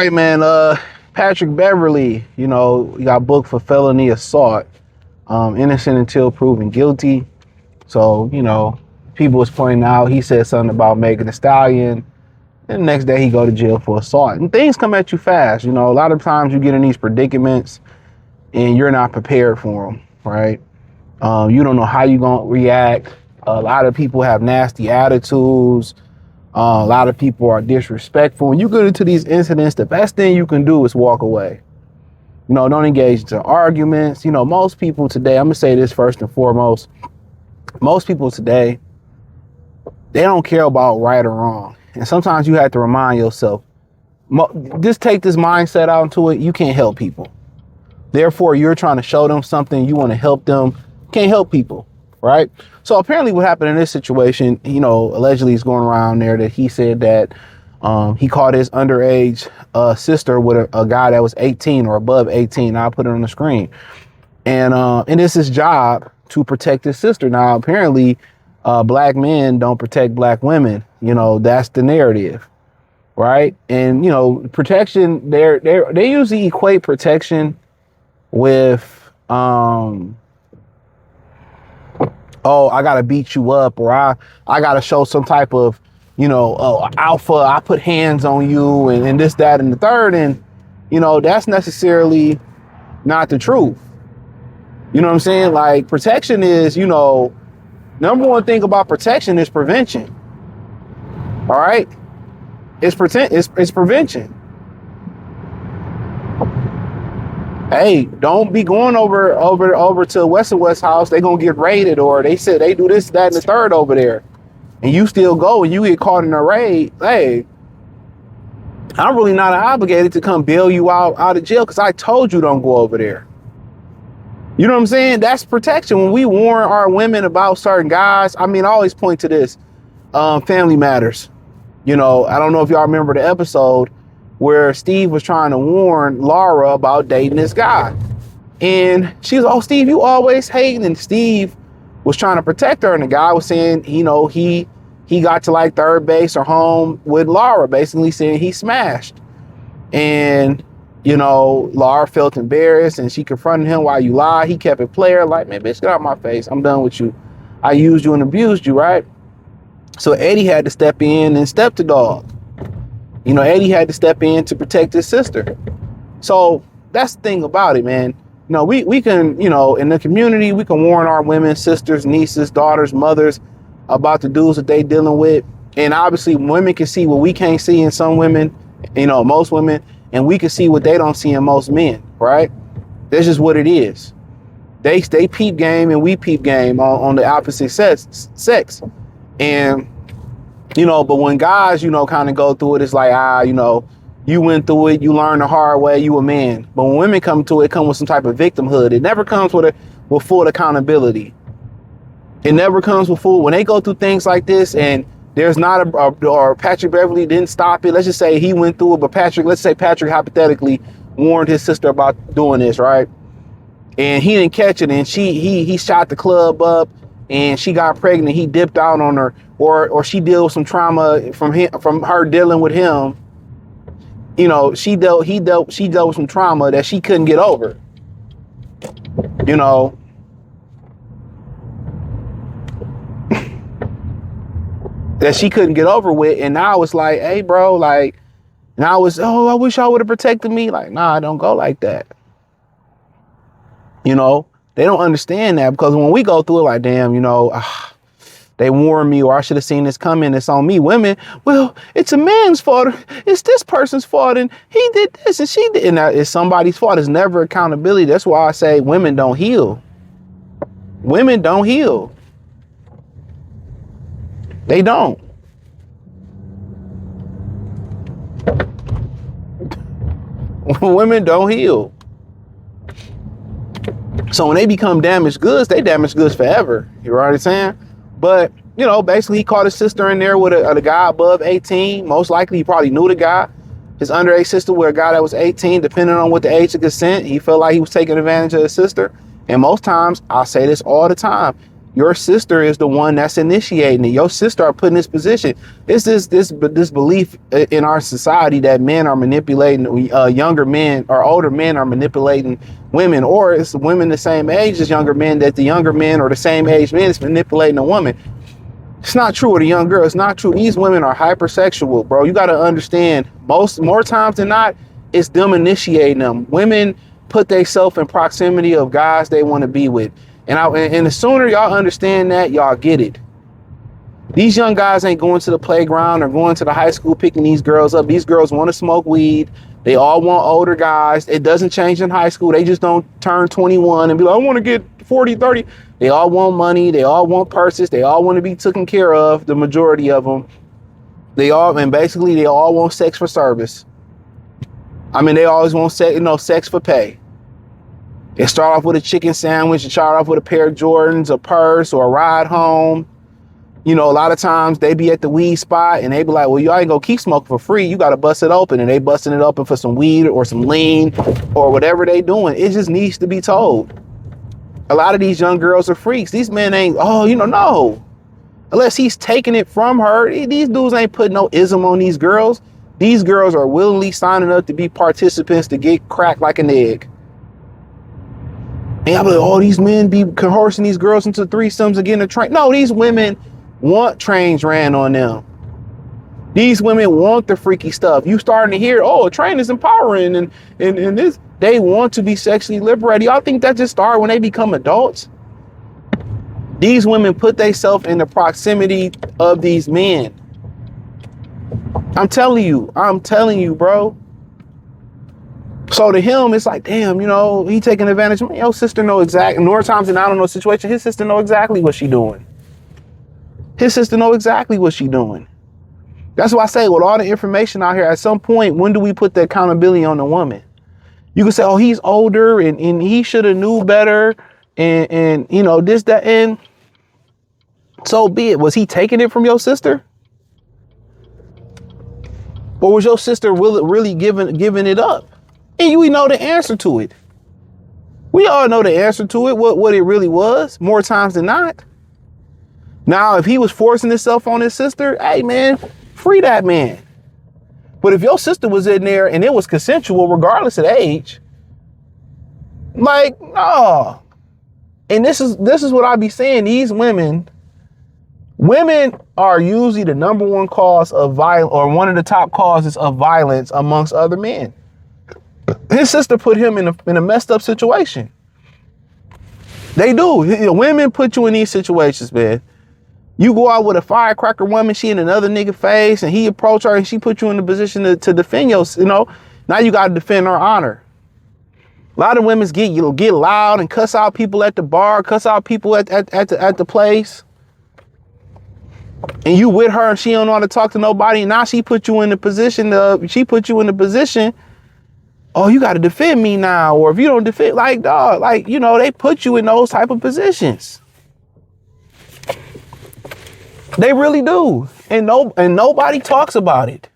right, man. Patrick Beverly, he got booked for felony assault. Innocent until proven guilty. So, people was pointing out, he said something about Megan Thee Stallion. And the next day he go to jail for assault. And things come at you fast. A lot of times you get in these predicaments and you're not prepared for them, right? You don't know how you're going to react. A lot of people have nasty attitudes. A lot of people are disrespectful. When you get into these incidents, the best thing you can do is walk away. Don't engage into arguments. Most people today, I'm going to say this first and foremost. Most people today, they don't care about right or wrong. And sometimes you have to remind yourself, just take this mindset out into it. You can't help people. Therefore, you're trying to show them something. You want to help them. Can't help people, right? So apparently what happened in this situation, allegedly he's going around there that he said that he caught his underage sister with a guy that was 18 or above 18. I'll put it on the screen. And it's his job to protect his sister. Now, apparently, black men don't protect black women. That's the narrative, right? And, protection, they usually equate protection with, oh, I got to beat you up, or I got to show some type of, alpha, I put hands on you and this, that, and the third. And, that's necessarily not the truth. You know what I'm saying? Like, protection is, number one thing about protection is prevention. All right? It's prevention. Hey, don't be going over to West and West house. They gonna get raided, or they said they do this, that, and the third over there. And you still go and you get caught in a raid. Hey, I'm really not obligated to come bail you out of jail because I told you don't go over there. You know what I'm saying? That's protection. When we warn our women about certain guys, I always point to this. Family Matters. I don't know if y'all remember the episode where Steve was trying to warn Laura about dating this guy. And she was, oh, Steve, you always hating. And Steve was trying to protect her. And the guy was saying, he got to like third base or home with Laura, basically saying he smashed. And, Laura felt embarrassed and she confronted him, why you lie. He kept it player, like, man, bitch, get out my face. I'm done with you. I used you and abused you, right? So Eddie had to step in and step the dog. Eddie had to step in to protect his sister. So that's the thing about it, man. We can, in the community, we can warn our women, sisters, nieces, daughters, mothers about the dudes that they dealing with. And obviously women can see what we can't see in some women, most women, and we can see what they don't see in most men, right? That's just what it is. They peep game and we peep game on the opposite sex. And, but when guys, kind of go through it, it's like, you went through it, you learned the hard way, you a man. But when women come to it, come with some type of victimhood. It never comes with full accountability. It never comes with full, when they go through things like this and there's not or Patrick Beverly didn't stop it. Let's just say he went through it, but let's say Patrick hypothetically warned his sister about doing this, right? And he didn't catch it, and he shot the club up and she got pregnant. He dipped out on her, or she dealt with some trauma from her dealing with him. She dealt with some trauma that she couldn't get over. That she couldn't get over with. And now it's like, hey, bro, like, now it's, oh, I wish I would have protected me. Like, nah, don't go like that. They don't understand that, because when we go through it, like, damn, they warned me, or I should have seen this coming. It's on me. Women, well, it's a man's fault. It's this person's fault. And he did this and she did. And it's somebody's fault. It's never accountability. That's why I say women don't heal. Women don't heal. They don't. Women don't heal. So when they become damaged goods, they damaged goods forever. You know what I'm saying? But, basically he caught his sister in there with a guy above 18. Most likely he probably knew the guy. His underage sister with a guy that was 18, depending on what the age of consent. He felt like he was taking advantage of his sister. And most times, I say this all the time, Your sister is the one that's initiating it. Your sister are put in this position. It's this belief in our society that men are manipulating, younger men or older men are manipulating women, or it's women the same age as younger men, that the younger men or the same age men is manipulating a woman. It's not true with a young girl. It's not true. These women are hypersexual, bro. You got to understand, more times than not, it's them initiating them. Women put themselves in proximity of guys they want to be with. And the sooner y'all understand that, y'all get it. These young guys ain't going to the playground or going to the high school picking these girls up. These girls want to smoke weed. They all want older guys. It doesn't change in high school. They just don't turn 21 and be like, I want to get 40, 30. They all want money. They all want purses. They all want to be taken care of, the majority of them. They all want sex for service. I mean, they always want sex for pay. They start off with a chicken sandwich, they start off with a pair of Jordans, a purse, or a ride home. You know, a lot of times they be at the weed spot and they be like, well, you ain't gonna keep smoking for free. You got to bust it open. And they busting it open for some weed or some lean or whatever they doing. It just needs to be told. A lot of these young girls are freaks. These men ain't, no. Unless he's taking it from her. These dudes ain't putting no ism on these girls. These girls are willingly signing up to be participants to get cracked like an egg. And I'm like, oh, these men be coercing these girls into threesomes and getting a train. No, these women want trains ran on them. These women want the freaky stuff. You starting to hear, oh, a train is empowering and this. They want to be sexually liberated. Y'all think that just started when they become adults? These women put themselves in the proximity of these men. I'm telling you, bro. So to him, it's like, damn, he taking advantage of me. Your sister know exactly. More times than I don't know situation. His sister know exactly what she doing. That's why I say, with all the information out here, at some point, when do we put the accountability on the woman? You can say, oh, he's older and he should have knew better and this, that, and so be it. Was he taking it from your sister? Or was your sister really giving it up? And we know the answer to it. We all know the answer to it, what it really was, more times than not. Now, if he was forcing himself on his sister, hey, man, free that man. But if your sister was in there and it was consensual, regardless of the age, like, no. And this is what I be saying. These women are usually the number one cause of violence, or one of the top causes of violence amongst other men. His sister put him in a messed up situation. They do. Women put you in these situations, man. You go out with a firecracker woman, she in another nigga face, and he approach her and she put you in the position to defend yourself. Now you got to defend her honor. A lot of women get loud and cuss out people at the bar, cuss out people at the place. And you with her and she don't know how to talk to nobody. And now she put you in the position, oh, you got to defend me now. Or if you don't defend, like, dog, like, they put you in those type of positions. They really do. And nobody talks about it.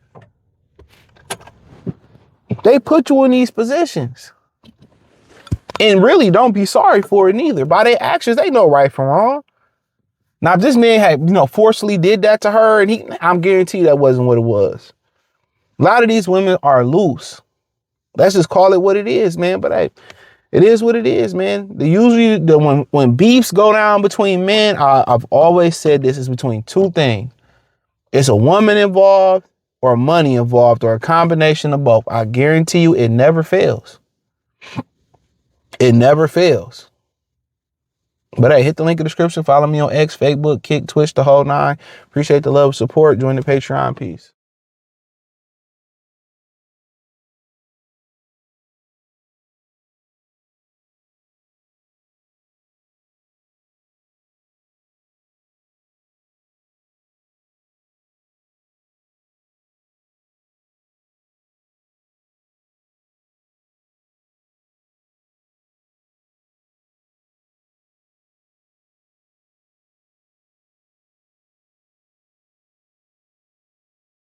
They put you in these positions. And really don't be sorry for it neither. By their actions, they know right from wrong. Now, if this man had, forcefully did that to her, and I'm guaranteed that wasn't what it was. A lot of these women are loose. Let's just call it what it is, man. But hey, it is what it is, man. When beefs go down between men, I've always said this is between two things. It's a woman involved or money involved or a combination of both. I guarantee you it never fails. It never fails. But hey, hit the link in the description. Follow me on X, Facebook, Kick, Twitch, the whole nine. Appreciate the love and support. Join the Patreon. Peace.